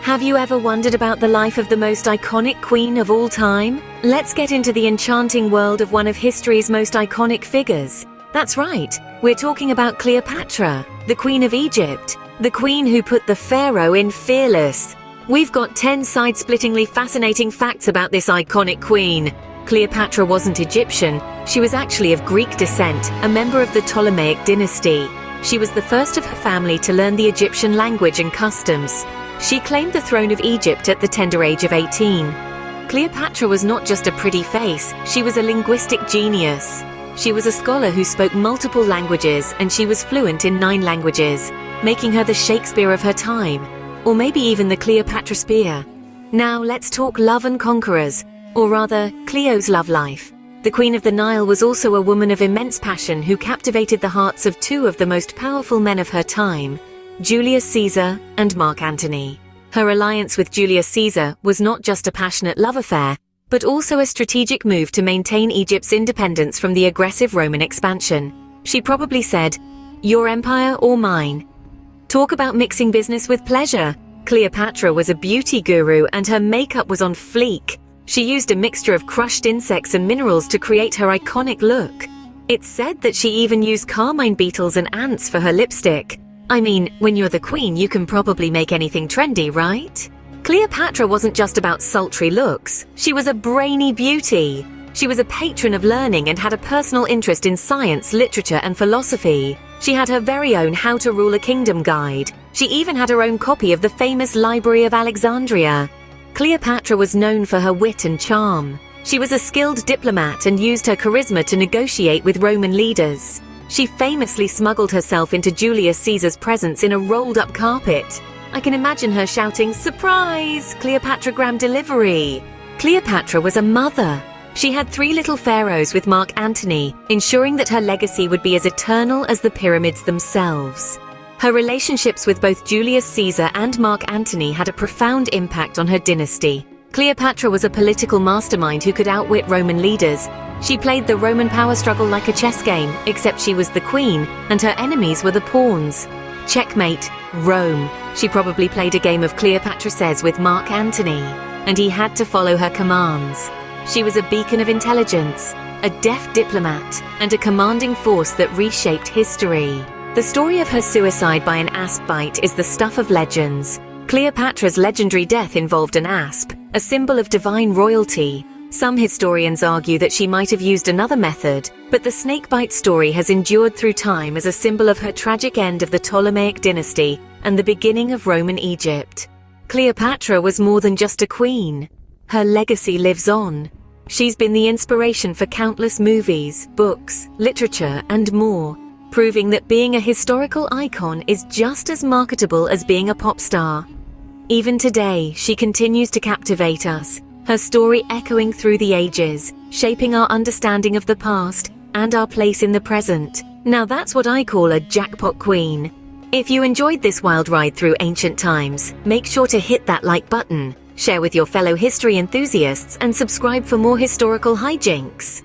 Have you ever wondered about the life of the most iconic queen of all time? Let's get into the enchanting world of one of history's most iconic figures. That's right, we're talking about Cleopatra, the Queen of Egypt, the queen who put the pharaoh in fearless. We've got 10 side-splittingly fascinating facts about this iconic queen. Cleopatra wasn't Egyptian, she was actually of Greek descent, a member of the Ptolemaic dynasty. She was the first of her family to learn the Egyptian language and customs. She claimed the throne of Egypt at the tender age of 18. Cleopatra was not just a pretty face, she was a linguistic genius. She was a scholar who spoke multiple languages, and she was fluent in 9 languages, making her the Shakespeare of her time, or maybe even the Cleopatra spear. Now let's talk love and conquerors, or rather, Cleo's love life. The Queen of the Nile was also a woman of immense passion who captivated the hearts of 2 of the most powerful men of her time, Julius Caesar and Mark Antony. Her alliance with Julius Caesar was not just a passionate love affair, but also a strategic move to maintain Egypt's independence from the aggressive Roman expansion. She probably said, "Your empire or mine?" Talk about mixing business with pleasure. Cleopatra was a beauty guru and her makeup was on fleek. She used a mixture of crushed insects and minerals to create her iconic look. It's said that she even used carmine beetles and ants for her lipstick. I mean, when you're the queen, you can probably make anything trendy, right? Cleopatra wasn't just about sultry looks. She was a brainy beauty. She was a patron of learning and had a personal interest in science, literature, and philosophy. She had her very own How to Rule a Kingdom guide. She even had her own copy of the famous Library of Alexandria. Cleopatra was known for her wit and charm. She was a skilled diplomat and used her charisma to negotiate with Roman leaders. She famously smuggled herself into Julius Caesar's presence in a rolled-up carpet. I can imagine her shouting, "Surprise! Cleopatragram delivery!" Cleopatra was a mother. She had 3 little pharaohs with Mark Antony, ensuring that her legacy would be as eternal as the pyramids themselves. Her relationships with both Julius Caesar and Mark Antony had a profound impact on her dynasty. Cleopatra was a political mastermind who could outwit Roman leaders. She played the Roman power struggle like a chess game, except she was the queen, and her enemies were the pawns. Checkmate, Rome. She probably played a game of Cleopatra Says with Mark Antony, and he had to follow her commands. She was a beacon of intelligence, a deft diplomat, and a commanding force that reshaped history. The story of her suicide by an asp bite is the stuff of legends. Cleopatra's legendary death involved an asp, a symbol of divine royalty. Some historians argue that she might have used another method, but the snakebite story has endured through time as a symbol of her tragic end of the Ptolemaic dynasty and the beginning of Roman Egypt. Cleopatra was more than just a queen. Her legacy lives on. She's been the inspiration for countless movies, books, literature, and more, proving that being a historical icon is just as marketable as being a pop star. Even today, she continues to captivate us, her story echoing through the ages, shaping our understanding of the past and our place in the present. Now that's what I call a jackpot queen. If you enjoyed this wild ride through ancient times, make sure to hit that like button, share with your fellow history enthusiasts, and subscribe for more historical hijinks.